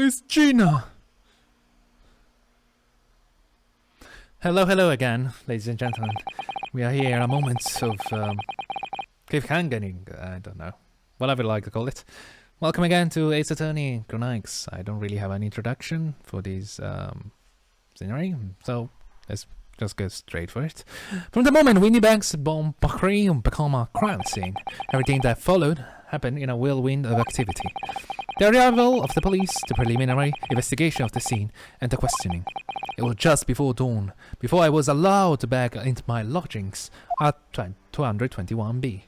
It's Gina! Hello again, ladies and gentlemen. We are here in a moment of cliffhangering, I don't know, whatever you like to call it. Welcome again to Ace Attorney Chronicles. I don't really have an introduction for this scenery, so let's just go straight for it. From the moment Winnie Bank's bomb became a crime scene, everything that followed happened in a whirlwind of activity. The arrival of the police, the preliminary investigation of the scene, and the questioning. It was just before dawn, before I was allowed back into my lodgings at 221B.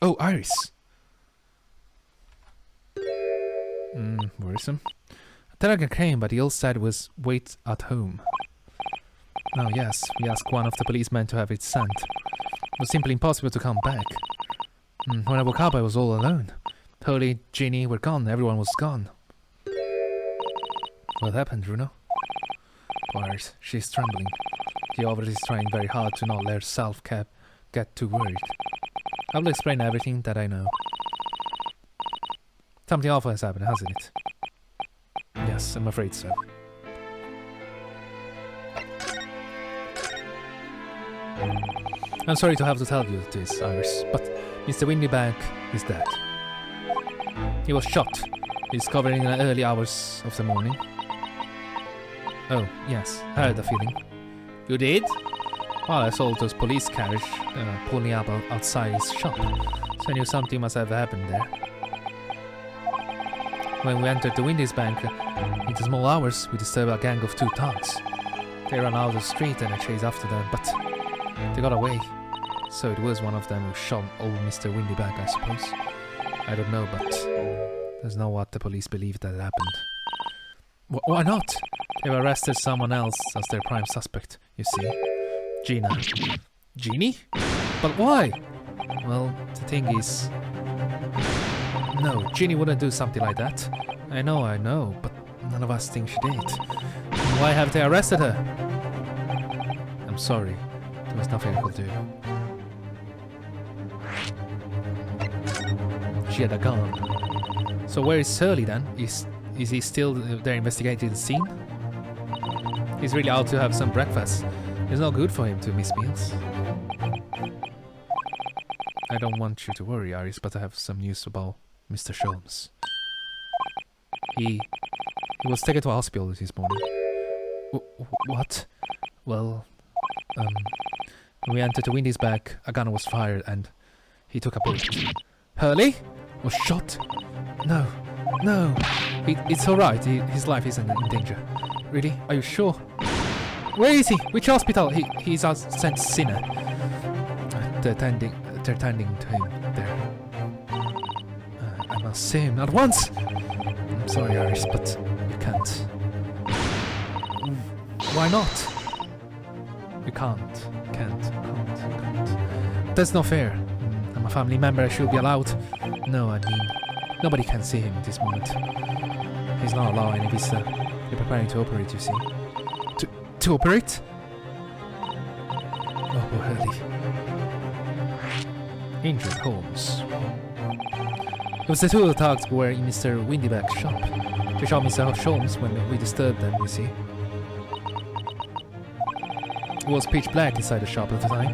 Oh, Iris. Worrisome. A telegram came, but the old said was wait at home. Oh yes, we asked one of the policemen to have it sent. It was simply impossible to come back. When I woke up, I was all alone. Holly, Ginny were gone, everyone was gone. What happened, Bruno? Iris, she's trembling. She obviously is trying very hard to not let herself get too worried. I will explain everything that I know. Something awful has happened, hasn't it? Yes, I'm afraid so. I'm sorry to have to tell you this, Iris, but Mr. Windybank is dead. He was shot. He discovered in the early hours of the morning. Oh, yes, I had a feeling. You did? Well, I saw those police carriage pulling up outside his shop, so I knew something must have happened there. When we entered the Windy's Bank, in the small hours, we disturbed a gang of 2 thugs. They ran out of the street and I chased after them, but they got away. So it was one of them who shot old Mr. Windybank, I suppose. I don't know, but there's no what the police believe that happened. Why not? They've arrested someone else as their prime suspect, you see. Gina. Jeannie? But why? Well, the thing is... No, Ginny wouldn't do something like that. I know, but none of us think she did. Why have they arrested her? I'm sorry. There was nothing I could do. She had a gun. So where is Shirley then? Is he still there investigating the scene? He's really out to have some breakfast. It's not good for him to miss meals. I don't want you to worry, Iris, but I have some news about Mr. Sholmes. He was taken to a hospital this morning. What? Well, when we entered the Windy's back, a gun was fired and he took a bullet. Hurley? Was shot? No. It's alright, his life isn't in danger. Really? Are you sure? Where is he? Which hospital? He's a sent sinner. They're tending to him there. I must see him at once! I'm sorry, Iris, but you can't. Why not? You can't. That's not fair. I'm a family member, I should be allowed. No, I mean, nobody can see him at this moment. He's not allowed any visa. They're preparing to operate, you see. To operate? Oh, poor Hurley. Injured Holmes. It was the 2 thugs who were in Mr. Windyback's shop. They shot Mr. Sholmes when we disturbed them, you see. It was pitch black inside the shop at the time.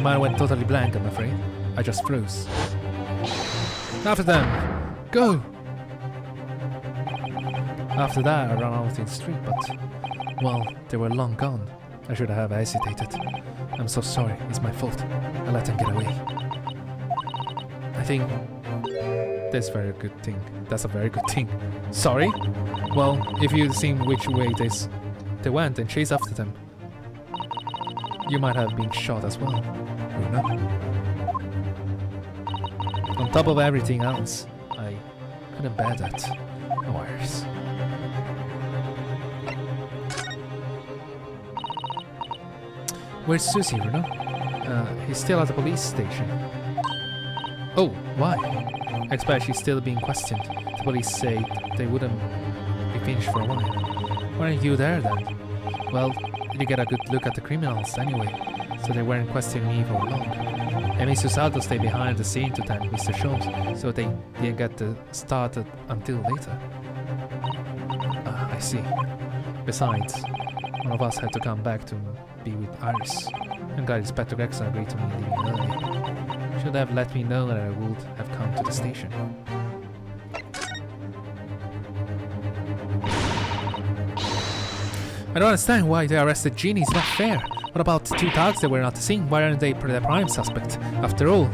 Mine went totally blank, I'm afraid. I just froze. After them! Go! After that, I ran out in the street, but... Well, they were long gone. I should have hesitated. I'm so sorry, it's my fault. I let them get away. I think... That's a very good thing. Sorry? Well, if you'd seen which way they went and chased after them, you might have been shot as well. Bruno. On top of everything else, I couldn't bear that. No worries. Where's Susie, Bruno? He's still at the police station. Oh, why? I expect she's still being questioned. The police say they wouldn't be finished for a while. Why aren't you there then? Well, they get a good look at the criminals anyway, so they weren't questioning me for long. Amy Susato stayed behind the scene to tend Mr. Sholmes, so they didn't get started until later. I see. Besides, one of us had to come back to be with Iris. I'm glad Inspector Gregson agreed to me leaving early. Should have let me know that I would have come to the station. I don't understand why they arrested Jeannie. It's not fair. What about the 2 thugs that were not seen? Why aren't they the prime suspect? After all,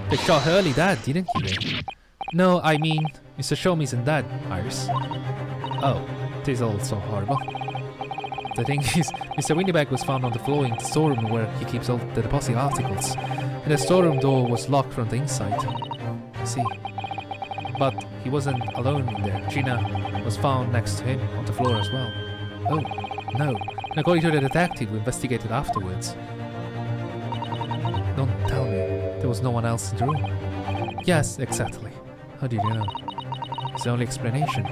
they shot Hurley dead, didn't he? No, I mean, Mr. Sholmes isn't dead, Iris. Oh, this is all so horrible. The thing is, Mr. Windyback was found on the floor in the storeroom where he keeps all the deposit articles. And the storeroom door was locked from the inside. I see. But he wasn't alone in there. Gina was found next to him on the floor as well. Oh, no. And according to the detective who investigated afterwards. Don't tell me there was no one else in the room. Yes, exactly. How did you know? It's the only explanation.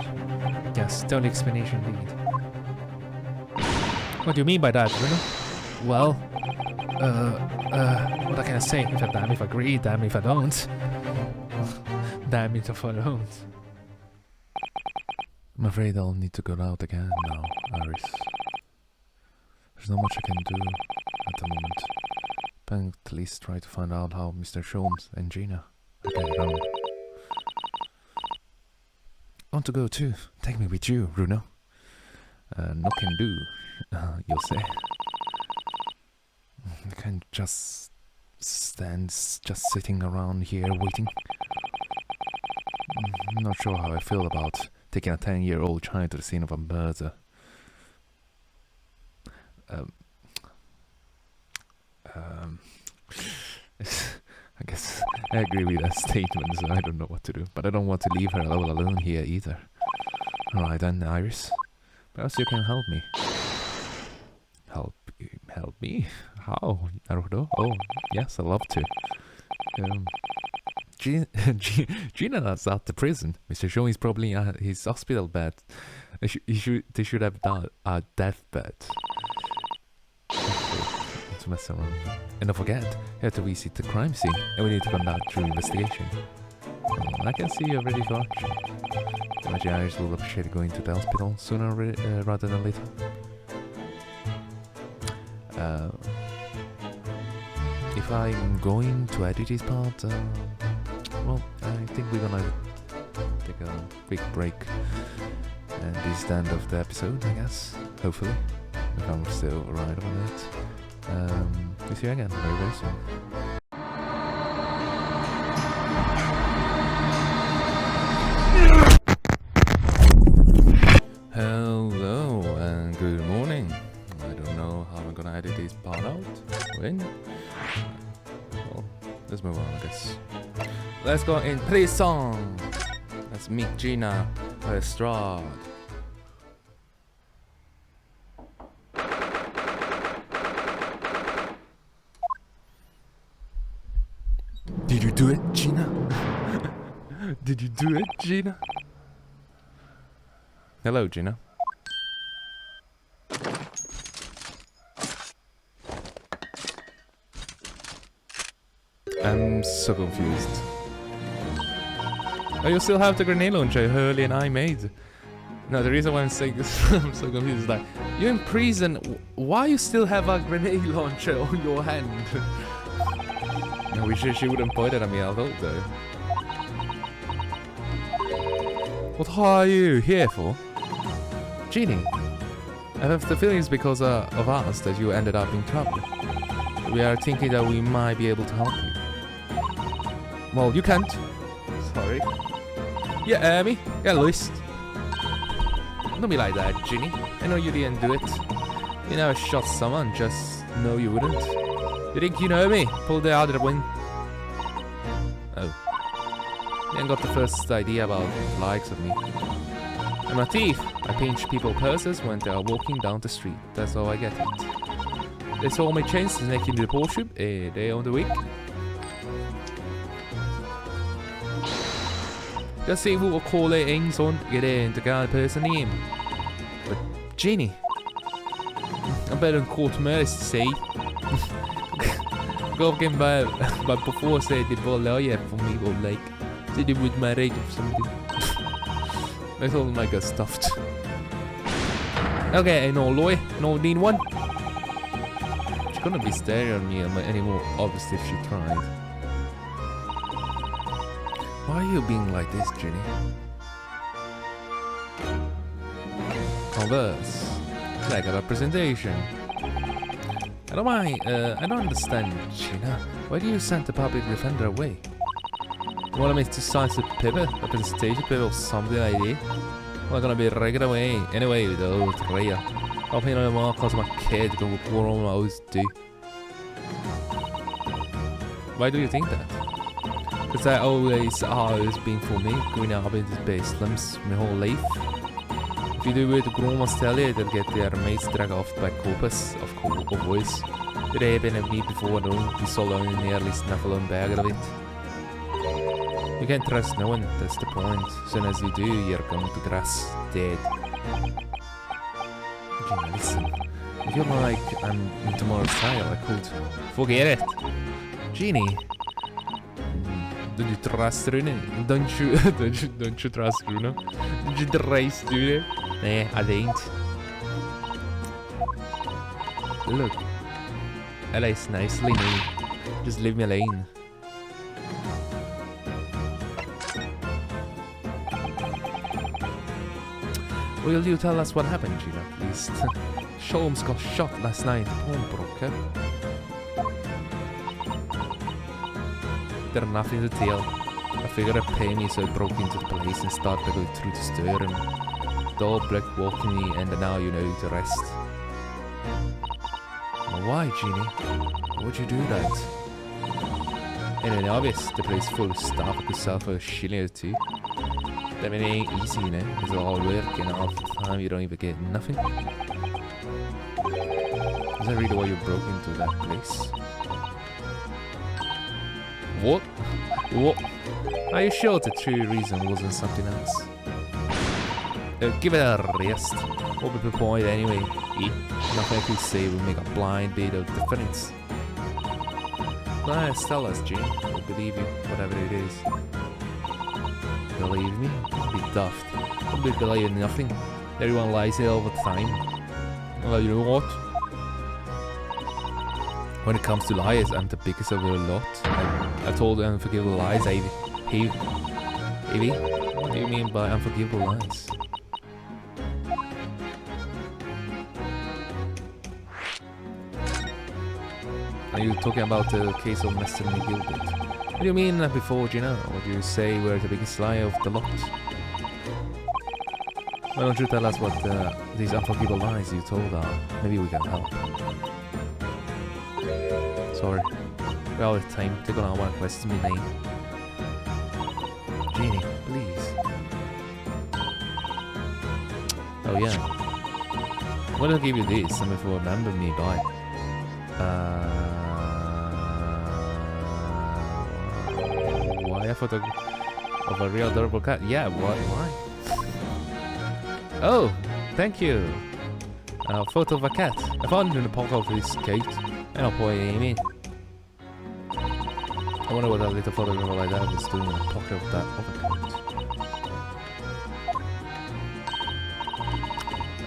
Yes, the only explanation indeed. What do you mean by that, Bruno? Well, what can I say? Damn if I agree, damn if I don't. Damn it if I don't. I'm afraid I'll need to go out again now, Iris. There's not much I can do at the moment. But at least try to find out how Mr. Sholmes and Gina are getting on. I want to go too. Take me with you, Bruno. No can do, you'll say. I can't just stand just sitting around here waiting. I'm not sure how I feel about taking a 10-year-old child to the scene of a murder. I guess I agree with that statement, so I don't know what to do. But I don't want to leave her all alone here either. Alright then, Iris. Perhaps you can help me. Help me? How? Naruhodo? Oh, yes, I'd love to. Gina's at the prison. Mr. Sholmes is probably at his hospital bed. They should have done a deathbed. To mess around. And don't forget, you have to visit the crime scene, and we need to conduct true investigation. I can see you're ready for action. Imagine Iris will appreciate going to the hospital sooner rather than later. If I'm going to edit this part, well, I think we're gonna take a quick break. And this is the end of the episode, I guess. Hopefully. If I'm still right on it. We'll see you again very, very soon. Hello and good morning. I don't know how I'm gonna edit this part out. When? Well, let's move on, I guess. Let's go and play a song. Let's meet Gina Estrada. Did you do it, Gina? Did you do it, Gina? Hello, Gina. I'm so confused. Oh, you still have the grenade launcher Hurley and I made. No, the reason why I'm saying this, I'm so confused is that you're in prison. Why you still have a grenade launcher on your hand? I wish she wouldn't point it at me at all, though. What are you here for? Cheating. I have the feeling it's because of us that you ended up in trouble. We are thinking that we might be able to help you. Well, you can't. Sorry. Yeah, Amy. Get lost. Don't be like that, Ginny. I know you didn't do it. You never shot someone, just know you wouldn't. You think you know me? Pulled it out of the wind. Oh. You ain't got the first idea about the likes of me. I'm a thief. I pinch people's purses when they are walking down the street. That's how I get it. They saw me change the neck into the Porsche. They on the week. Jag ser vår kolla en sån identical person in. But Ginny, I'm better than court mercy, say. Gåken bara på få sätt det bara löje för mig och like. Did it with my rate or something. That's all my good stuff. Okay, no Loy, no need one. She's gonna be staring at me anymore, obviously if she tried. Why are you being like this, Ginny? Converse. Like a representation. I don't mind, I don't understand, Gina. Why do you send the public defender away? You want me to sign a paper, a presentation paper or something like that? I'm gonna be right away. Anyway, though, it's rare. I'll pay no more because my kid can report on what I always do. Why do you think that? Because that always been for me, growing up in these basements my whole life. If you do with the grown must tell you, they'll get their mates dragged off by corpus of boys. They have been a week before, don't be so long nearly snuffle and bag of it. You can't trust no one, that's the point. As soon as you do, you're going to grass dead. Gina, listen. If you're like I'm in tomorrow's trial, I could forget it. Genie. Don't you trust Rune? Don't you trust Rune? Don't you trust Rune? Nah, I ain't. Look. I like nicely me. Just leave me alone. Will you tell us what happened, Gina, at least? Sholmes got shot last night at Pawnbroker. There's nothing to tell. I figured I'd pay me, so I broke into the place and started to go through the store and the old black walking me, and now you know the rest. Well, why, Genie? Why'd you do that? Anyway, obvious, the place full of stuff I could sell for a shilling or two. I mean, it ain't easy, you know. It's all work and half the time you don't even get nothing. Is that really why you broke into that place? What? What? Are you sure the true reason wasn't something else? Give it a rest. What would be the point anyway? Nothing I could say would make a blind bit of difference. Nice, tell us, Jane. I'll believe you, whatever it is. Believe me? Don't be daft. Don't be believing nothing. Everyone lies here all the time. Well, you know what? When it comes to lies, I'm the biggest of the lot. I told unforgivable lies, Ivy. Ivy? What do you mean by unforgivable lies? Are you talking about the case of Mr. Gilbert? What do you mean before, Gina? What do you say were the biggest lie of the lot? Why don't you tell us what these unforgivable lies you told are? Maybe we can help. Sorry. We're out of time. Take on our one question me name. Genie, please. Oh yeah. When I give you this, something for remember me by. Why a photo of a real adorable cat? Yeah, why? Oh, thank you. A photo of a cat. I found it in the pocket of his coat. And I'll boy Amy. I wonder what that little photograph like that was doing in the pocket of that other coat.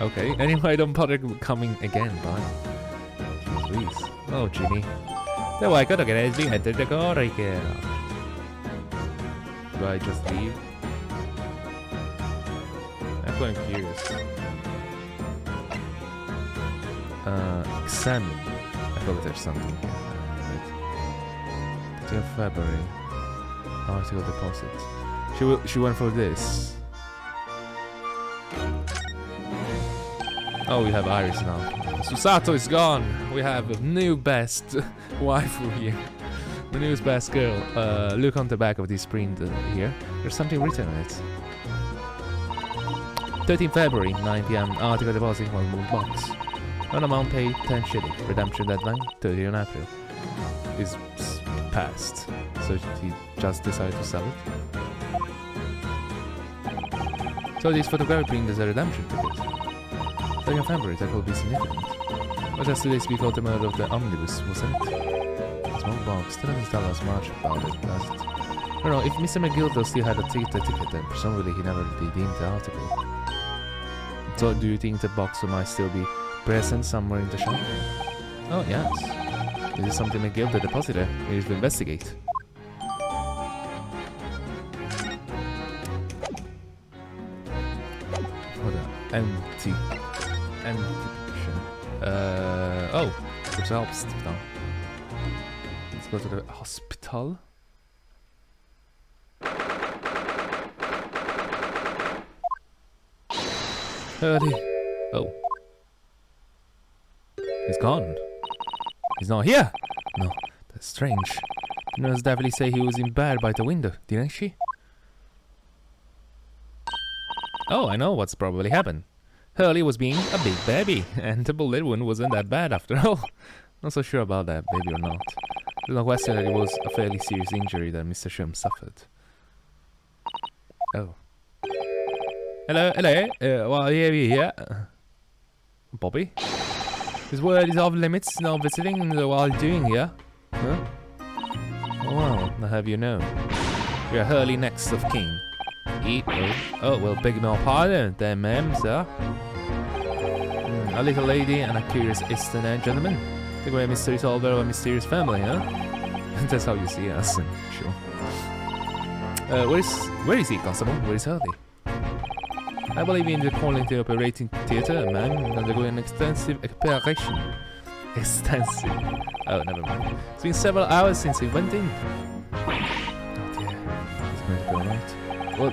Okay, anyway, don't bother coming again, bye. Jeez Louise. Oh, Ginny. Det var ikke dere vi heter det går ikke. Do I just leave? I'm quite curious. Examine. I thought there's something here. 15th of February. Article deposit. She went for this. Oh, we have Iris now. Susato is gone. We have a new best waifu here. The newest best girl. Look on the back of this print here. There's something written on it. 13th February, 9 PM. Article deposit 1 move box. Non amount paid 10 shilling. Redemption deadline 30 on April. Is passed. So he just decided to sell it. So this photograph brings us a redemption ticket. 2nd February, that will be significant. But just 2 days before the murder of the omnibus, wasn't it? It's small box. That doesn't tell us much about it, does it? I don't know, if Mr. McGildo still had a ticket, then presumably he never redeemed the article. So, do you think the box might still be present somewhere in the shop? Oh, yes. This is something McGildo deposited. We need to investigate. What the anti-deduction. Oh, there's a hospital. Let's go to the hospital. Hurley. Oh. He's gone. He's not here. No, that's strange. The nurse definitely say he was in bed by the window, didn't she? Oh, I know what's probably happened. Hurley was being a big baby, and the bullet wound wasn't that bad after all. Not so sure about that, baby or not. There's no question that it was a fairly serious injury that Mr. Shum suffered. Oh. Hello, hello. Well, here. Bobby? This word is off limits, no visiting while doing here. Huh? Oh, well, I'll have you know. We are Hurley next of kin. Oh, well, beg your pardon there, ma'am, sir. A little lady and a curious Eastern gentleman. The great mystery solver of a mysterious family, huh? That's how you see us, sure. Where is he, Constable? Where is Hurley? I believe in the quality operating theatre, ma'am, undergoing an extensive operation. Extensive? Oh, never mind. It's been several hours since he went in. Oh dear, it's going to be alright. Well,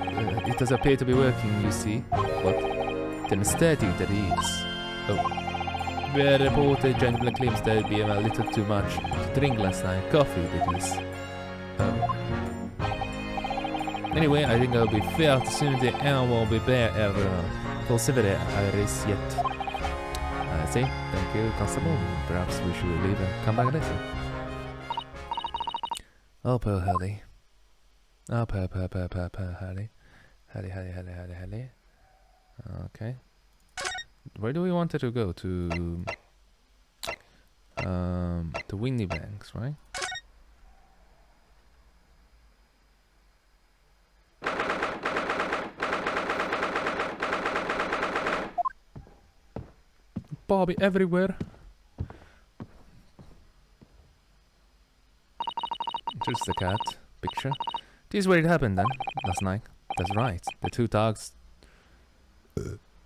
it does appear to be working, you see. What? Demonstrating that he is. Oh. The reporter gentleman claims there be a little too much to drink last night. Coffee, that is. Oh. Anyway, I think I'll be fair to assume the air will be better possibly iris yet. I see. Thank you, Constable. Perhaps we should leave and come back later. Oh, poor Hurley. Oh, poor Hurley. Hurley. Okay. Where do we want it to go? To Windy Banks, right? Bobby everywhere. There's the cat picture. This is where it happened then, last night. That's right. The two dogs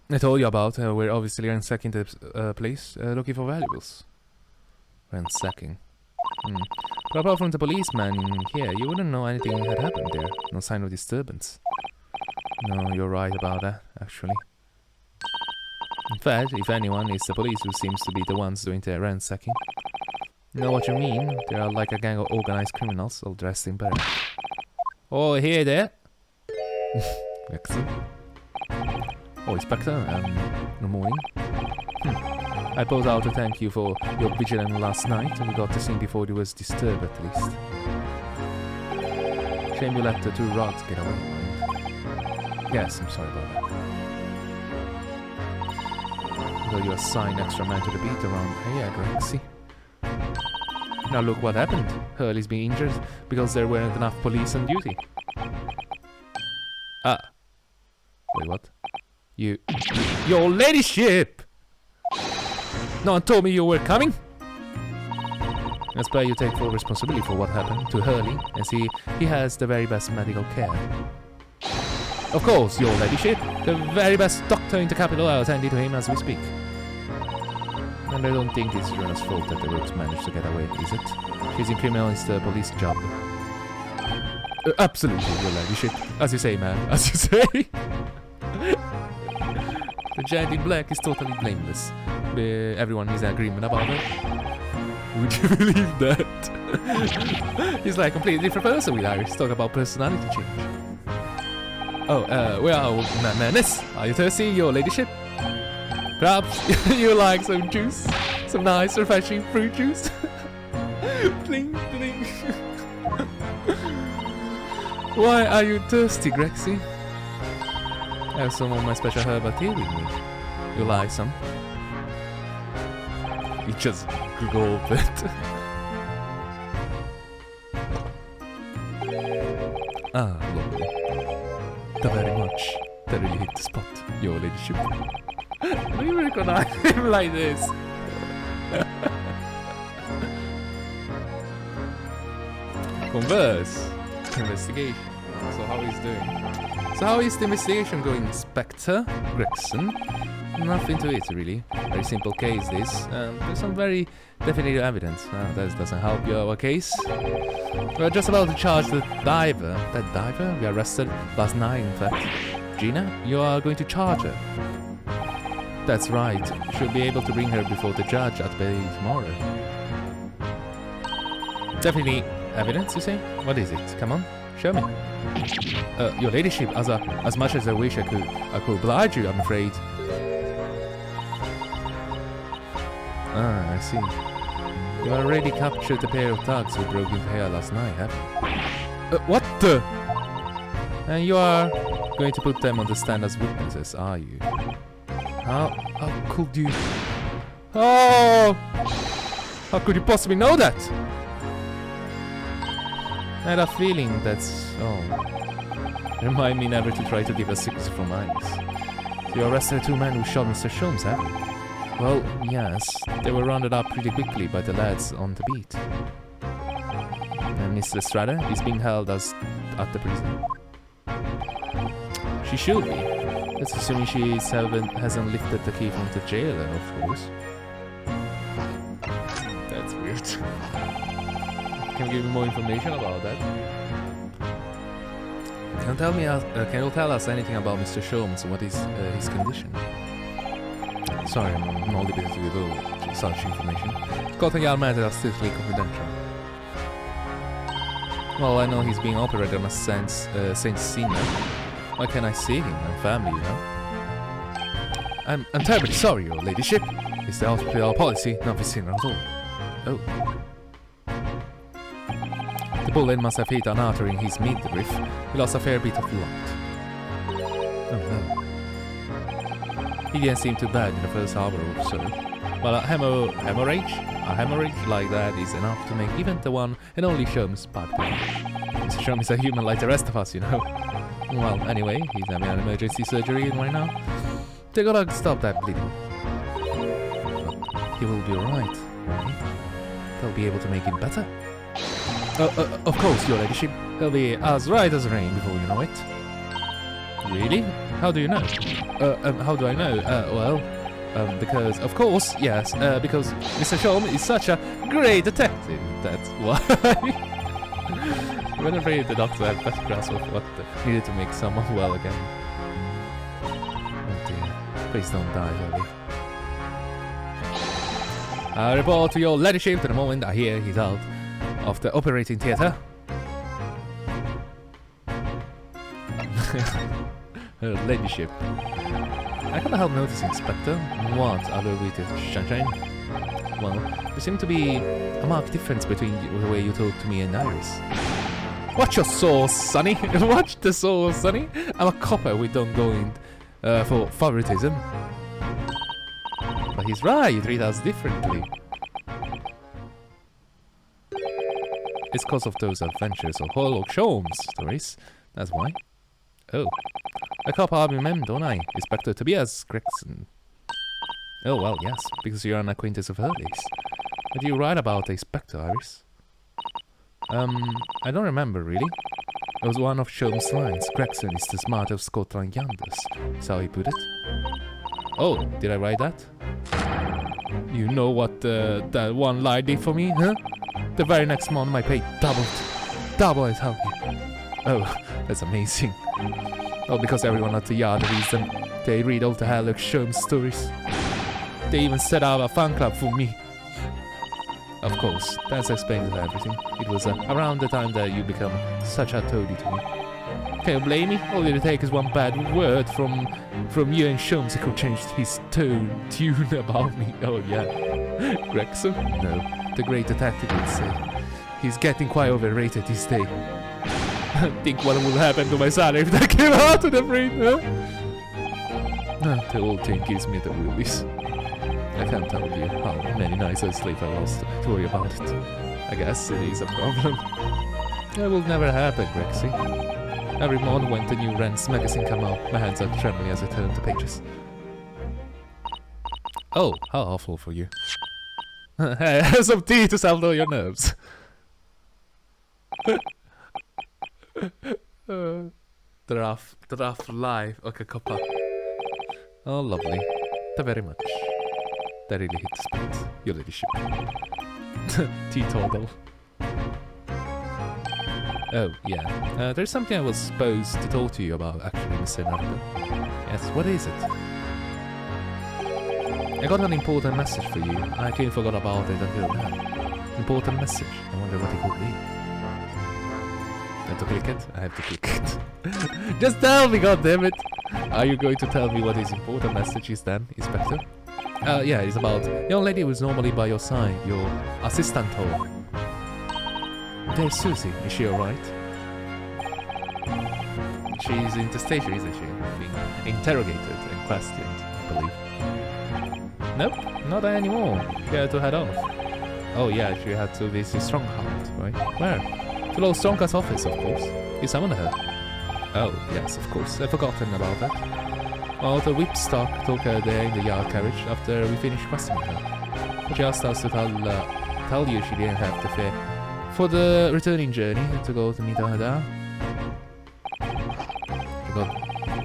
I told you about were obviously ransacking the place, looking for valuables. Ransacking. But apart from the policeman in here, you wouldn't know anything had happened there. No sign of disturbance. No, you're right about that, actually. In fact, if anyone, it's the police who seems to be the ones doing the ransacking. You know what you mean? They are like a gang of organized criminals, all dressed in better. Oh, hey there! Excellent. Oh, Inspector, good morning. I pose out to thank you for your vigilance last night, and we got the scene before it was disturbed at least. Shame you let the two rods get away. Yes, I'm sorry about that. Though you assign extra men to the beat around here, Grexy. Now look what happened. Hurley's been injured because there weren't enough police on duty. Ah. Wait, what? Your ladyship! No one told me you were coming? I suppose you take full responsibility for what happened to Hurley, and see he has the very best medical care. Of course, your ladyship. The very best doctor in the capital. I'll attend to him as we speak. And I don't think it's Runa's fault that the rogues managed to get away, is it? She's in criminal, it's the police job. Absolutely, your ladyship. As you say, ma'am. As you say. The giant in black is totally blameless. Everyone is in agreement about it. Would you believe that? He's like a completely different person with Iris. Talk about personality change. Oh, where are madness? Are you thirsty, your ladyship? Perhaps you like some juice? Some nice, refreshing fruit juice? Bling, bling. Why are you thirsty, Grexy? I have some of my special herbal tea with me. You like some? You just gulp it. Ah, lovely. The very much. That really hit the spot, your ladyship. Do you recognize him like this? Converse. Investigation. So how he's doing? So how is the investigation going, Inspector Gregson? Nothing to it, really. Very simple case, this. There's some very definitive evidence. That doesn't help your case. We're just about to charge the diver. That diver? We arrested last night, in fact. Gina, you are going to charge her. That's right. She'll be able to bring her before the judge at bay tomorrow. Definitely evidence, you say? What is it? Come on, show me. Your ladyship, as much as I wish I could oblige you, I'm afraid. Ah, I see. You already captured a pair of thugs who broke into here last night, haven't you? What the? And you are going to put them on the stand as witnesses, are you? How could you? Oh! How could you possibly know that? I had a feeling that's... Oh. Remind me never to try to give a secret from eyes. So you arrested 2 men who shot Mr. Sholmes, have you? Well, yes. They were rounded up pretty quickly by the lads on the beat. And Mr. Estrada is being held at the prison. She should be. That's assuming she hasn't lifted the key from the jailer, of course. That's weird. Can you give me more information about that? Can you tell us anything about Mr. Sholmes? What is his condition? Sorry, I'm not liberty with all such information. Scotland matters are strictly confidential. Well, I know he's being operated on a Saint Cena. Why can't I see him? I'm family, you know. I'm terribly sorry, your ladyship. It's the hospital policy, not Vicina at all. Oh. The bullet must have hit an artery in his midriff. He lost a fair bit of blood. Oh no. He didn't seem too bad in the first hour or so. But a hemorrhage like that is enough to make even the one and only Sholmes bad. Mr. Sholmes is a human like the rest of us, you know. Well, anyway, he's having an emergency surgery right now. They gotta stop that bleeding. But he will be alright, right? They'll be able to make him better. Of course, your ladyship. He'll be as right as rain before you know it. Really? How do you know? How do I know? Because, of course, yes, because Mr. Sholmes is such a great detective. That's why. When afraid the doctor had better grasp of what needed to make someone well again. Oh dear. Please don't die, Holly. I report to your ladyship to the moment I hear he's out of the operating theatre. Her ladyship. I can't help noticing, Inspector. What other way to sunshine? Well, there seems to be a marked difference between the way you talk to me and Iris. Watch your sauce, Sonny. Watch the sauce, Sonny. I'm a copper. We don't go in for favoritism. But he's right. You treat us differently. It's because of those adventures of Sherlock Holmes stories. That's why. Oh. I copper I remember, don't I? Inspector Tobias Gregson. Oh, well, yes. Because you're an acquaintance of Hurley's. What do you write about, Inspector Iris? I don't remember, really. It was one of Sholmes' lines. Gregson is the smart of Scotland Yanders. Is how he put it. Oh, did I write that? You know what that one line did for me, huh? The very next month my pay doubled. Double, I tell you. Oh, that's amazing. Oh, because everyone at the yard reads them. They read all the Sherlock Holmes stories. They even set up a fan club for me. Of course, that explains everything. It was around the time that you become such a toady to me. Can you blame me? All it takes is one bad word from you and Sholmes who could change his tune about me. Oh yeah. Gregson? No, the great detective would say. He's getting quite overrated these days. Think what would happen to my son if that came out to the brain, huh? The whole thing gives me the willies. I can't tell you how many nights of sleep I lost to worry about it. I guess it is a problem. That will never happen, Grexy. Every morning when the new Rent's magazine come out, my hands are trembling as I turn the pages. Oh, how awful for you. Hey, have some tea to settle your nerves. The rough life. Okay, copper. Oh, lovely. Thank you very much. That really hit the spot. Your ladyship. Teetotal. Oh, yeah. There's something I was supposed to talk to you about, actually, Mr. Naruhodo. Yes, what is it? I got an important message for you. I clearly forgot about it until now. Important message. I wonder what it could be. I have to click it? I have to click it. Just tell me, goddammit! Are you going to tell me what his important message is then, Inspector? Yeah, it's about young lady who's normally by your side, your assistant. There's Susie. Is she alright? She's in the station, isn't she? Being interrogated and questioned, I believe. Nope, not anymore. She had to head off. Oh yeah, she had to visit Strongheart, right? Where? To Lord Strongheart's office, of course. You summoned her. Oh, yes, of course. I've forgotten about that. Well, the whipstock took her there in the yard carriage after we finished questioning her. But she asked us to tell you she didn't have the fare for the returning journey to go to meet her there.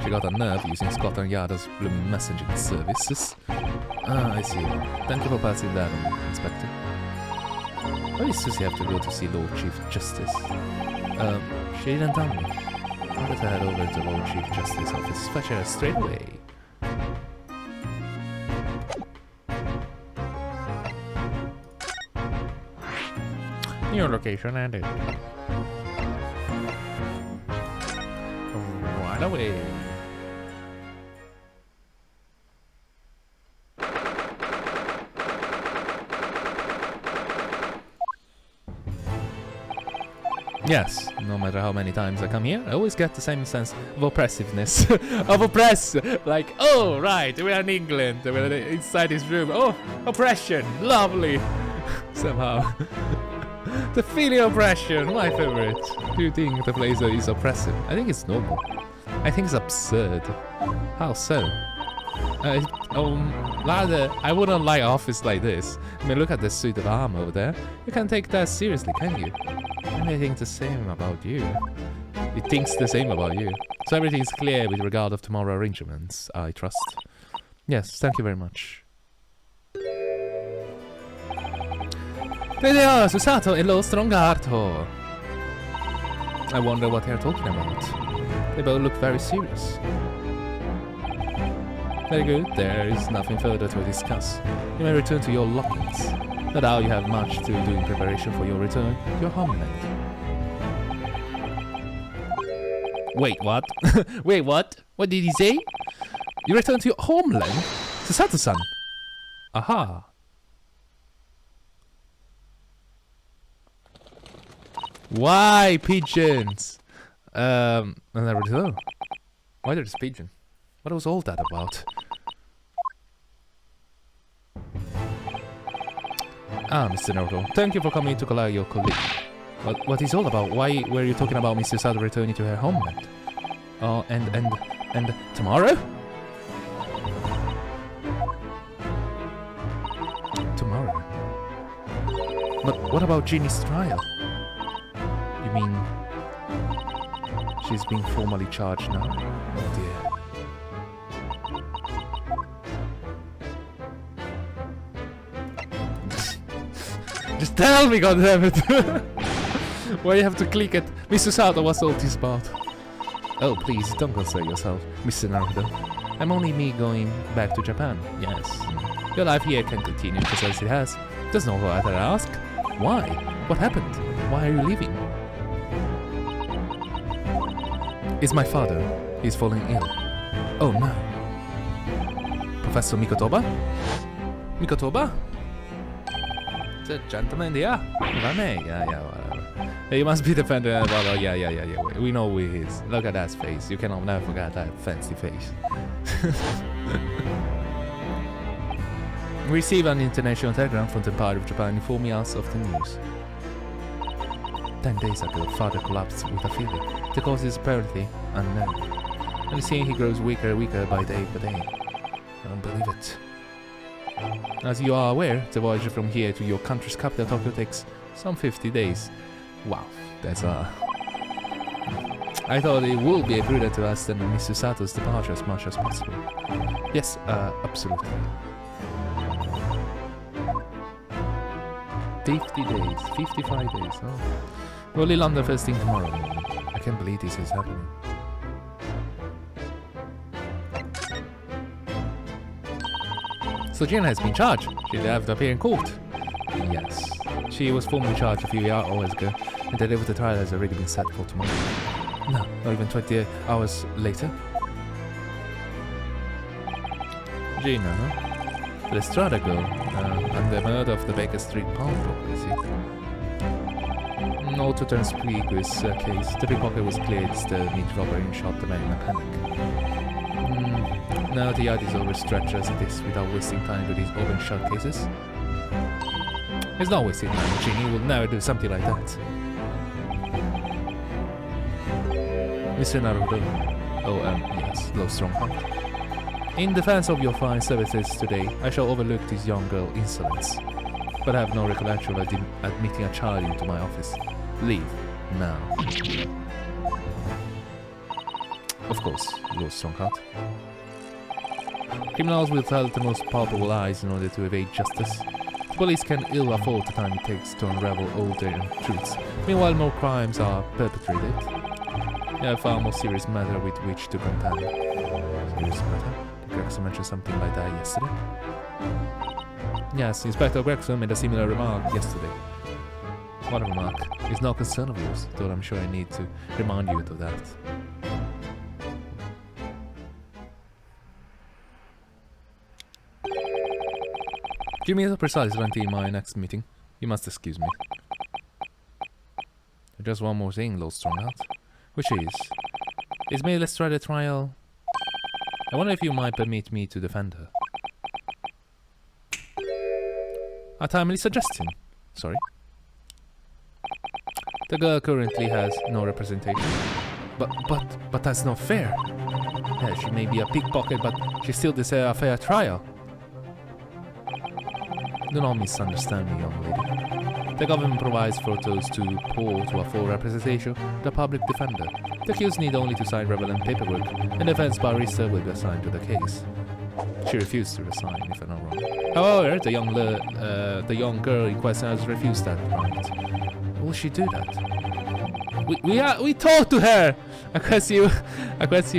She got a nerve using Scotland Yard as blooming messaging services. Ah, I see. Thank you for passing that on, Inspector. Why does Susie have to go to see Lord Chief Justice? She didn't tell me. I better head over to Lord Chief Justice's office. Fetch her straight away. New location added. Right away. Yes, no matter how many times I come here, I always get the same sense of oppressiveness. Of oppress! Like, oh, right, we're in England, we're inside this room. Oh, oppression, lovely! Somehow. The feeling of oppression, my favorite. Do you think the place is oppressive? I think it's normal. I think it's absurd. How so? Rather, I wouldn't like an office like this. I mean, look at the suit of armor over there. You can't take that seriously, can you? And I think the same about you. It thinks the same about you. So everything is clear with regard of tomorrow arrangements, I trust. Yes, thank you very much. There they are, Susato and Lord Strongheart. I wonder what they're talking about. They both look very serious. Very good, there is nothing further to discuss. You may return to your lockings. No doubt you have much to do in preparation for your return to your homeland. Wait, what? Wait, what? What did he say? You return to your homeland? Susato-san! Aha! Why pigeons? I never know. Why there's pigeon? What was all that about? Ah, Mr. Naruhodo, thank you for coming to collect your colleague. What is all about? Why were you talking about Mrs. Susato returning to her homeland? Oh, and tomorrow? Tomorrow? But what about Ginny's trial? You mean she's being formally charged now? Oh dear. Just tell me, goddammit! Why you have to click it? Miss Susato was all this about. Oh, please, don't concern yourself, Mr. Naruhodo. I'm only me going back to Japan. Yes. Your life here can continue just as it has. There's no other to ask. Why? What happened? Why are you leaving? It's my father. He's falling ill. Oh no. Professor Mikotoba? Mikotoba? The gentleman, yeah. Yeah, whatever. You must be the defender. Well, yeah. We know who he is. Look at that face. You cannot never forget that fancy face. We received an international telegram from the Empire of Japan informing us of the news. 10 days ago, father collapsed with a fever. The cause is apparently unknown. And you see he grows weaker and weaker by day. I don't believe it. As you are aware, the voyage from here to your country's capital, Tokyo, takes some 50 days. Wow, that's I thought it would be prudent to hasten Mr. Sato's departure as much as possible. Yes, absolutely. 50 days, 55 days, oh. We'll leave London first thing tomorrow morning. I can't believe this is happening. So Gina has been charged. She'll have to appear in court. Yes. She was formally charged a few hours ago, and the day of the trial has already been set for tomorrow. No, not even 20 hours later. Gina, huh? The Strada girl, and the murder of the Baker Street pawnbroker, is it? No, to Unspeakable's case, the pickpocket was cleared, the meat robber and shot the man in a panic. Now the yard is overstretched as it is without wasting time with these open shut cases. It's not wasting time, Ginny will never do something like that. Mr. Naruhodo. Oh, yes, low strong heart. In defense of your fine services today, I shall overlook this young girl's insolence, but I have no recollection of admitting a child into my office. Leave, now. Of course, low strong heart. Criminals will tell the most palpable lies in order to evade justice. The police can ill afford the time it takes to unravel all their truths. Meanwhile, more crimes are perpetrated. They have a far more serious matter with which to contend. Serious matter? Did Gregson mention something like that yesterday? Yes, Inspector Gregson made a similar remark yesterday. What a remark. It's no concern of yours, though I'm sure I need to remind you of that. Give me a precise guarantee in my next meeting. You must excuse me. Just one more thing, Lord Strongout. Which is May Lestrade trial? I wonder if you might permit me to defend her. A timely suggestion. Sorry. The girl currently has no representation. But that's not fair. Yeah, she may be a pickpocket, but she still deserves a fair trial. Do not misunderstand me, young lady. The government provides for those to pour to a full representation the public defender. The accused need only to sign relevant paperwork, and the defense barrister will be assigned to the case. She refused to resign, if I'm not wrong. However, the young girl in question has refused that right. Will she do that? We talked to her. I guess you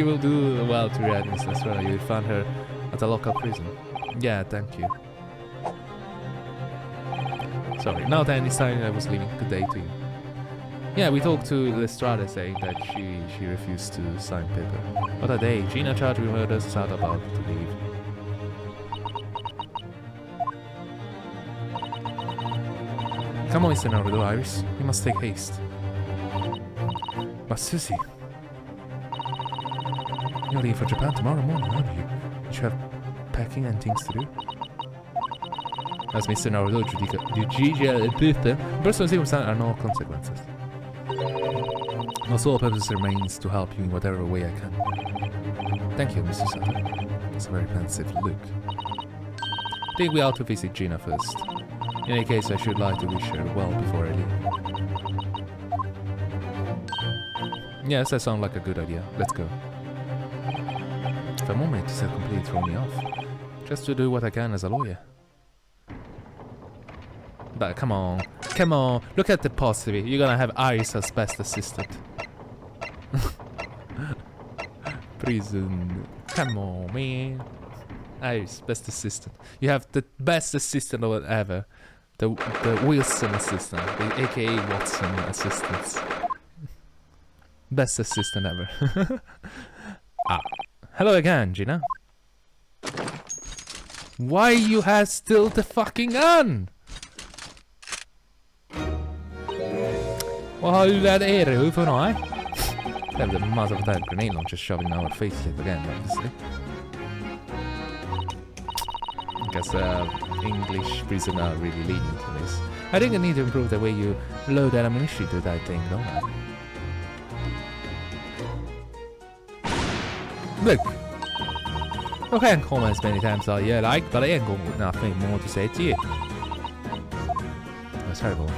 will do well to read this as well. You will find her at a local prison. Yeah, thank you. Sorry, now that it's time I was leaving. Good day to you. Yeah, we talked to Lestrade saying that she refused to sign paper. What a day. Gina charged with murder is out about to leave. Come on, Mr. Naruhodo, Iris. We must take haste. But Susie, you're leaving for Japan tomorrow morning, aren't you? You should have packing and things to do. As Mr. Naruhodo, personal circumstances are no consequences. My sole purpose remains to help you in whatever way I can. Thank you, Mr. Sato. It's a very pensive look. I think we ought to visit Gina first. In any case, I should like to wish her well before I leave. Yes, that sounds like a good idea. Let's go. For a moment, this has completely thrown me off. Just to do what I can as a lawyer. But come on, look at the positivity. You're gonna have Iris as best assistant. Prison. Come on, man. Iris, best assistant. You have the best assistant ever. The Wilson assistant, the aka Watson assistants. Best assistant ever. Hello again, Gina. Why you have still the fucking gun? Vad har du lärt er i huvudet för nu? Have the mother of that grenade launcher shoving in our face yet again, obviously. as a English prisoner really lenient to this. I think I need to improve the way you load ammunition to that thing, don't I? Look! I can comment as many times as you like, but I ain't got nothing more to say to you. That's terrible.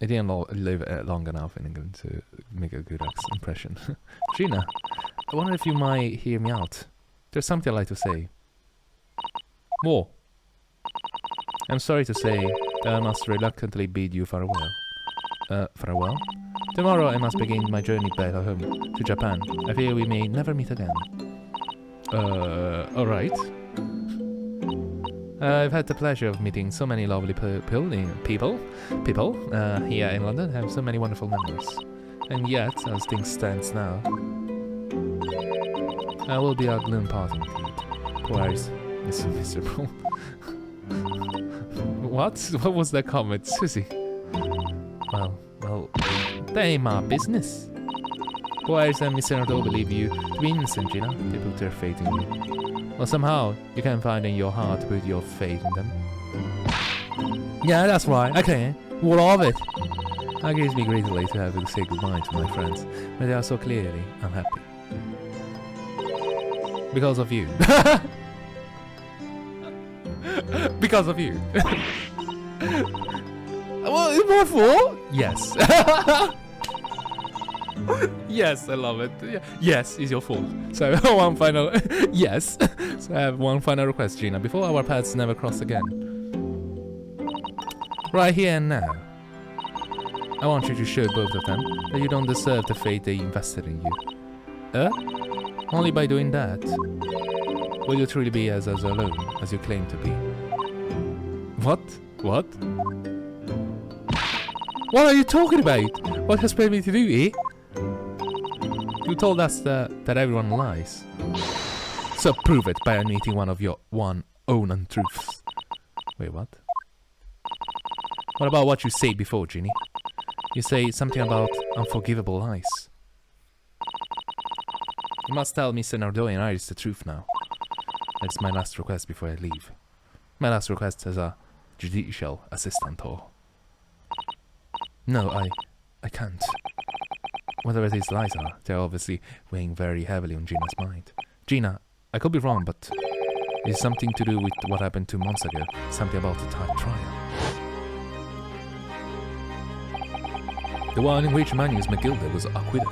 I didn't live long enough in England to make a good impression. Gina, I wonder if you might hear me out. There's something I'd like to say. More. I'm sorry to say that I must reluctantly bid you farewell. Farewell? Tomorrow I must begin my journey back home to Japan. I fear we may never meet again. Alright. I've had the pleasure of meeting so many lovely people here in London. Have so many wonderful memories. And yet, as things stand now, I will be a gloom parting indeed. Poor Iris is so miserable. What? What was that comment, Susie? Well, that ain't my business. Poor Iris and Mr. Naruhodo believe you to be innocent, Gina. They put their faith in you. Well, somehow, you can find in your heart to put your faith in them. Yeah, that's right, I can. What of it? It gives me greatly to have to say goodbye to my friends, but they are so clearly unhappy. Because of you. Because of you. Well, what for? Yes. Yes, I love it. Yes, it's your fault. So one final yes. So I have one final request, Gina, before our paths never cross again. Right here and now, I want you to show both of them that you don't deserve the fate they invested in you. Only by doing that will you truly be as alone as you claim to be. What? What? What are you talking about? What has brought me to do, eh? You told us that everyone lies. So prove it by admitting one of your own untruths. Wait, what? What about what you said before, Ginny? You say something about unforgivable lies. You must tell Mr. Naruhodo and Iris the truth now. That's my last request before I leave. My last request as a judicial assistant or... No, I can't. Whatever these lies are, they're obviously weighing very heavily on Gina's mind. Gina, I could be wrong, but it's something to do with what happened 2 months ago. Something about the trial. The one in which Magnus McGilder was acquitted.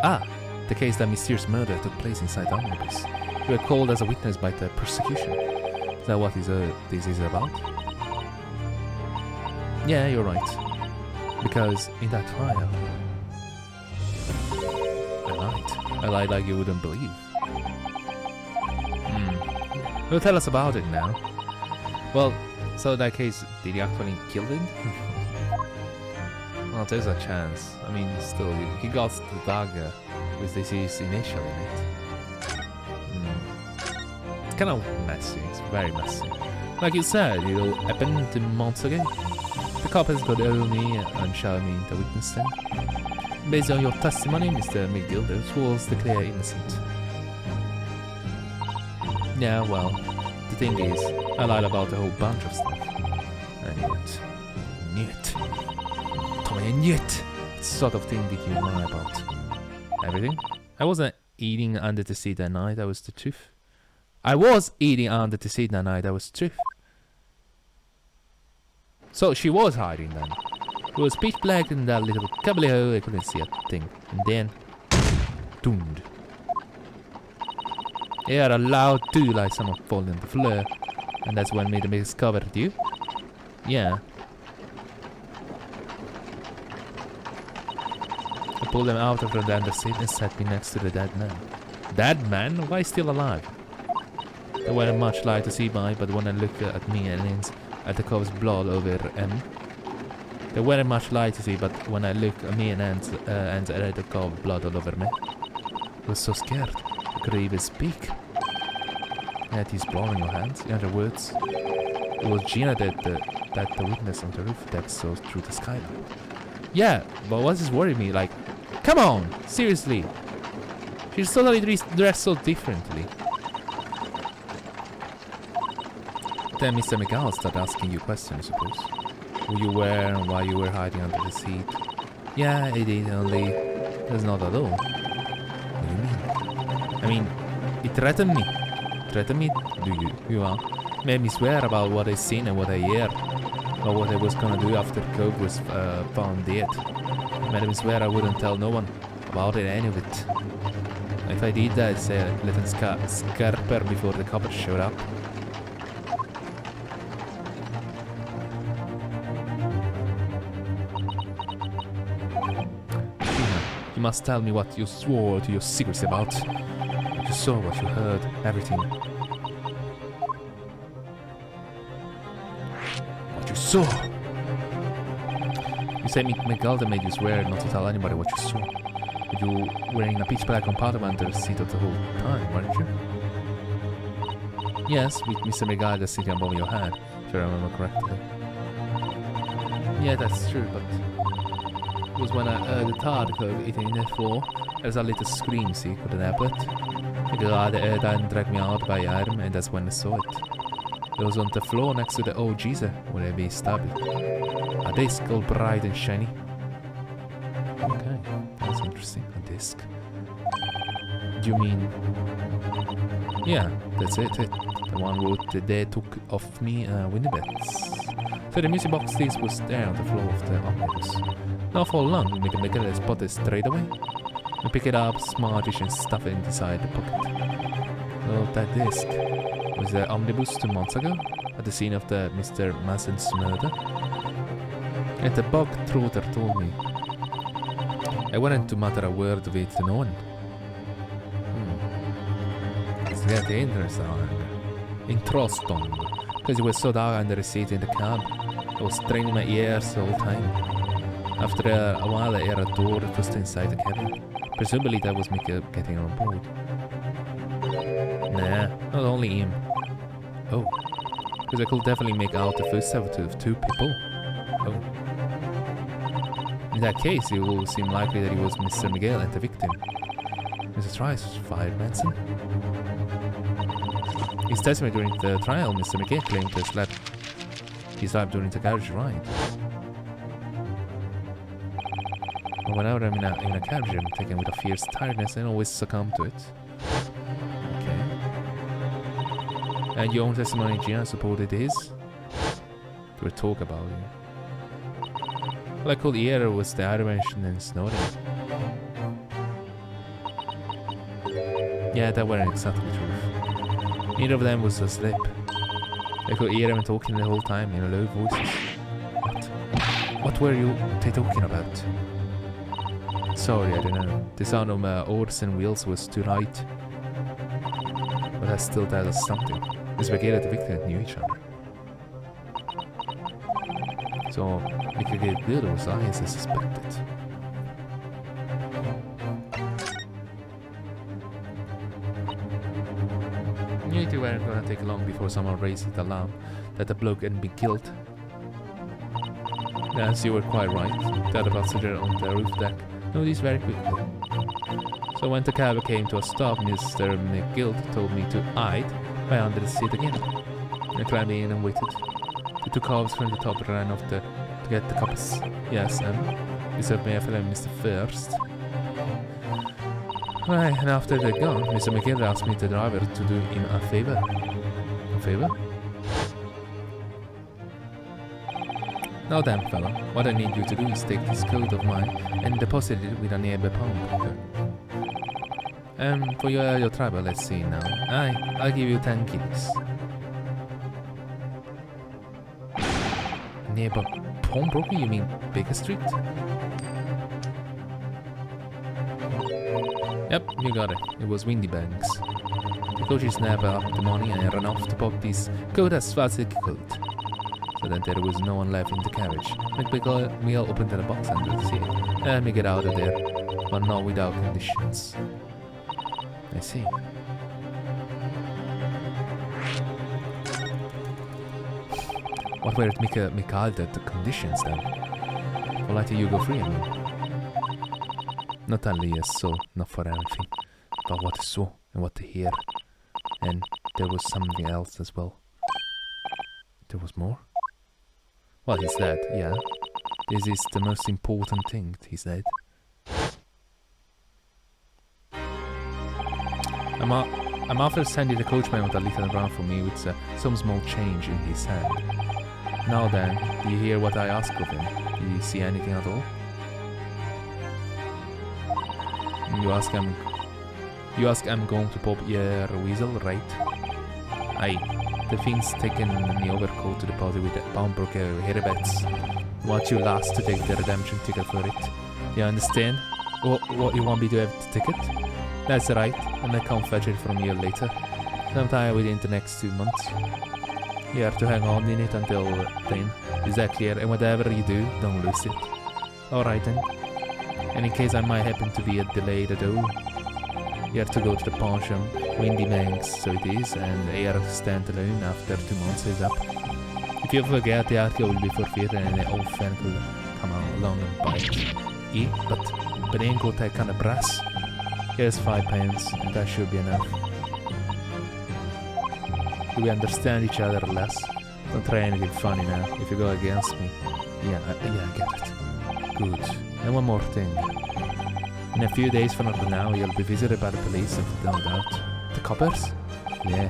Ah, the case that mysterious murder took place inside the omnibus. You were called as a witness by the prosecution. Is that what this is about? Yeah, you're right. Because in that trial, I lied. I lied like you wouldn't believe. Well, tell us about it now. Well, so in that case, did he actually kill him? Well, there's a chance. I mean, still, he got the dagger with disease initially in it. It's kind of messy. It's very messy. Like you said, it all happened 2 months ago. The cop has got only and showed me the witness stand. Based on your testimony, Mr. McGilder was declared innocent. Yeah, well, the thing is, I lied about a whole bunch of stuff. I knew it. Tommy, I knew it! What sort of thing did you lie about? Everything? I wasn't eating under the sea that night, that was the truth. I was eating under the sea that night, that was the truth. So she was hiding then. It was pitch black in that little cubby hole, I couldn't see a thing. And then... doomed. He had a loud do like someone falling on the floor. And that's when we discovered you? Yeah. I pulled them out of the under seat and sat me next to the dead man. Dead man? Why still alive? There weren't much light to see by, but when I looked at me and Lynn, at the cop's blood over M. There weren't much light to see, but when I looked at me and Ant at the cop's blood all over me, I was so scared I couldn't even speak. You had his blood in your hands. In other words, it was Gina that the witness on the roof that saw through the skylight. Yeah, but what is worrying me? Like, come on, seriously. She's totally dressed so differently. Then Mr. Miguel started asking you questions, I suppose. Who you were and why you were hiding under the seat. Yeah, it did, only that's not at all. What do you mean? I mean, it threatened me. Threatened me? Do you are? Made me swear about what I seen and what I hear. Or what I was gonna do after Cope was found dead. Made me swear I wouldn't tell no one about it, any of it. If I did that, I'd say a little scarper before the coppers showed up. You must tell me what you swore to your secrecy about. What you saw, what you heard, everything. What you saw! You said Megalda made you swear not to tell anybody what you saw. But you were wearing a pitch black compartment under the seat of the whole time, weren't you? Yes, with Mr. Megalda sitting above your head, if I remember correctly. Yeah, that's true, but... It was when I heard the tardicle eating the floor. There was a little scream, see, couldn't help it. Megalda heard that and dragged me out by arm, and that's when I saw it. It was on the floor next to the old Jesus, where I be stabbed. A disc all bright and shiny. Okay, that's interesting. A disc. You mean... Yeah, that's it. The one what they took off me with the bets. So the music box disc was there on the floor of the omnibus. Not for long, we can make it spotted straight away. We pick it up, smartish, and stuff it inside the pocket. Well, that disc was the omnibus 2 months ago, at the scene of the Mr. Mason's murder. And the bug trotter told me. I wanted to mutter a word of it to no one. It's getting interesting, because it was so dark under the seat in the cab. I was straining my ears the whole time. After a while, I heard a door just inside the cabin. Presumably that was me getting on board. Nah, not only him. Oh, because I could definitely make out the footsteps of 2 people. Oh. In that case, it will seem likely that it was Mr. Miguel and the victim. Mr. Trice fired Manson. His testimony during the trial, Mr. Miguel claimed to have he slept during the carriage ride. Whenever I'm in a carriage, I'm taken with a fierce tiredness and always succumb to it. Okay. And your own testimony, Gina, supported his? To a talk about you. All I could hear was the irritation and snoring. Yeah, that weren't exactly the truth. Neither of them was asleep. I could hear them talking the whole time in low voices. What were they talking about? Sorry, I don't know. The sound of oars and wheels was too light. But that still tells us something. Miss Miguel and the victim knew each other. So, we could get rid of as I suspected. You two weren't gonna take long before someone raised the alarm that the bloke hadn't been killed. Yes, you were quite right. The other passenger on the roof deck noticed very quickly. So when the cab came to a stop, Mr. McGill told me to hide by under the seat again. I climbed in and waited. The 2 cops from the top ran off to get the cops. Yes, he served me a fellow Mr. First. Right, and after they're gone, Mr. McGill asked me, the driver, to do him a favor. A favor? Now then, fella, what I need you to do is take this coat of mine and deposit it with a nearby pawnbroker. For your trouble, let's see now. I'll give you 10 guineas. Nearby pawnbroker? You mean Baker Street? Yep, you got it. It was Windy Banks. The coach snapped up the money and ran off to pop this coat as fast as he could. So that there was no one left in the carriage. McMill opened the box under the seat. Let me get out of there, but not without conditions. I see. What were the conditions then? For letting you go free, I mean. Not only yes, so not for anything. But saw and what to hear. And there was something else as well. There was more? Well, he's dead, yeah. This is the most important thing, he's dead. I'm after sending the coachman with a little round for me with some small change in his hand. Now then, do you hear what I ask of him? Do you see anything at all? You ask I'm going to pop your weasel, right? Aye, the thing's taken my overcoat to the party with the pawnbroker hereabouts. Want you last to take the redemption ticket for it. You understand? What you want me to have the ticket? That's right, and I can fetch it from you later. Sometime within the next 2 months. You have to hang on in it until then. Is that clear? And whatever you do, don't lose it. Alright then. And in case I might happen to be delayed at all, you have to go to the pawn shop, Windy Banks, so it is, and here stand alone after 2 months is up. If you forget, the article will be forfeited and the old fan will come along and buy it. Yeah, but ain't got that kind of brass. Here's £5, and that should be enough. Do we understand each other less? Don't try anything funny now, if you go against me. Yeah, I get it. Good. And one more thing. In a few days from now, you'll be visited by the police, if no doubt. The coppers? Yeah.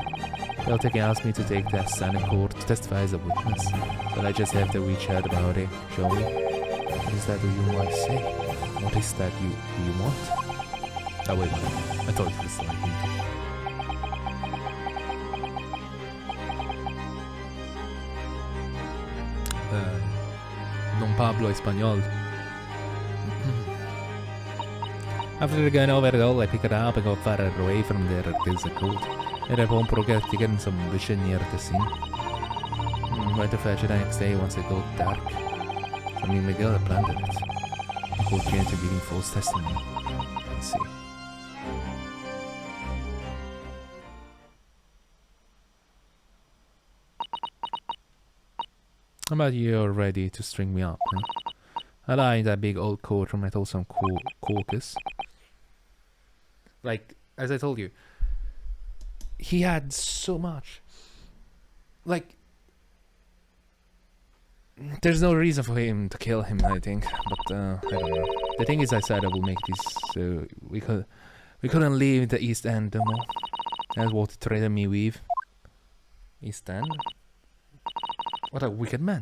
They'll ask me to take the son in court to testify as a witness. So I just have to reach out about it, shall we? What is that you want to say? What is that you want? Oh wait, I thought it was like... non parlo español. After going over it all, I pick it up and go far away from there against the cold. And I won't forget to get in some vision near the scene. Went to fetch it the next day once it got dark. I mean, Miguel had planted it. The cold chance of giving false testimony. Let's see. How about you're ready to string me up, huh? I lie in that big old courtroom. I told some caucus. Like, as I told you, he had so much. Like, there's no reason for him to kill him, I think. But I don't know. The thing is, I said I will make this so we couldn't leave the East End no more. That's what he threatened me with. East End? What a wicked man.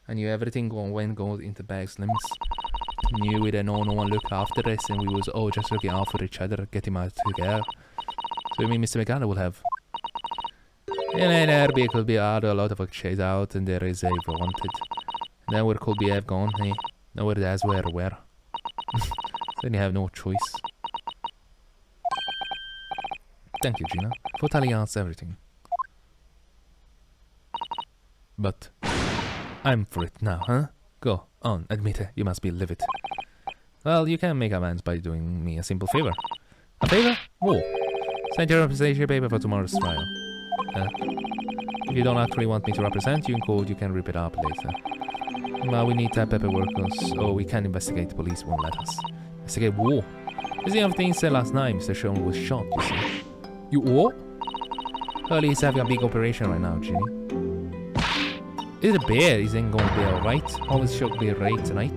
I knew everything went into Bag's limits. Knew it and no one looked after us, and we was all just looking out for each other, getting out together. So me, Mr. McGann will have. And then RB could be out, a lot of chase out, and there is a wanted. And then where could be have gone, hey? Nowhere that's where. Then you have no choice. Thank you, Gina, for telling us everything. But I'm for it now, huh? Go on, admit it, you must be livid. Well, you can make amends by doing me a simple favor. A favor? Whoa. Send your representation paper for tomorrow's trial. If you don't actually want me to represent you in court, you can rip it up later. But we need that paperwork, or we can't investigate. The police won't let us. Investigate war. This is the other thing said last night. Mr. Sherman was shot, you see. You what? Well, he's having a big operation right now, Ginny. Is it a bear? Is ain't gonna be alright? Always should be right tonight.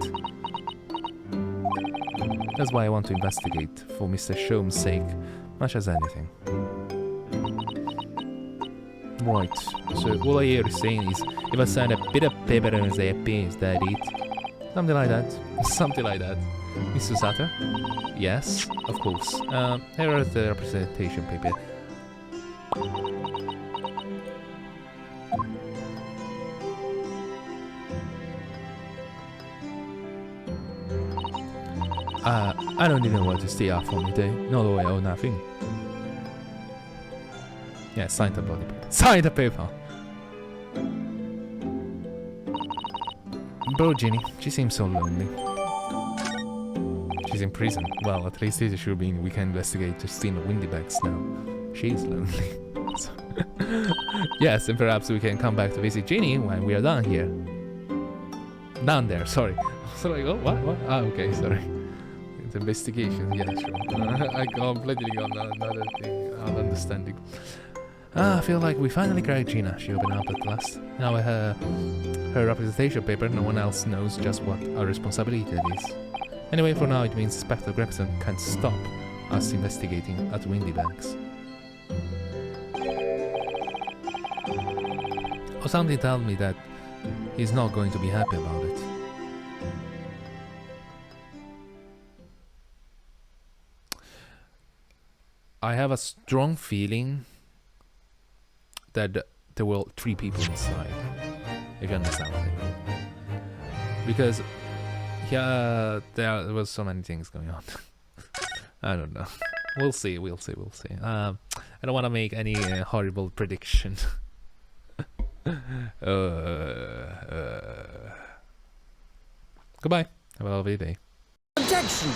That's why I want to investigate, for Mr. Sherman's sake, much as anything. Right, so all I hear is saying is, if I sign a bit of paper and say is that it? Something like that. Something like that. Mr. Sutter? Yes, of course. Here is the representation paper. I don't even want to stay up for midday. No way or nothing. Yeah, sign the bloody paper. Sign the paper! Bro, Ginny, she seems so lonely. She's in prison. Well, at least it should be we can investigate to steal the windy bags now. She's lonely. So yes, and perhaps we can come back to visit Ginny when we are done here. Down there, sorry. So I go, what? Ah, okay, sorry. investigation. Yeah, sure. I completely got another thing. I'm understanding. I feel like we finally cracked Gina. She opened up at last. Now with her representation paper, no one else knows just what our responsibility it is. Anyway, for now it means Inspector Gregson can't stop us investigating at Windy Banks. Or something tells me that he's not going to be happy about it. I have a strong feeling that there were 3 people inside, if you understand what I mean. Because, yeah, there was so many things going on. I don't know. We'll see. I don't want to make any horrible prediction. Goodbye. Have a lovely day. Objection!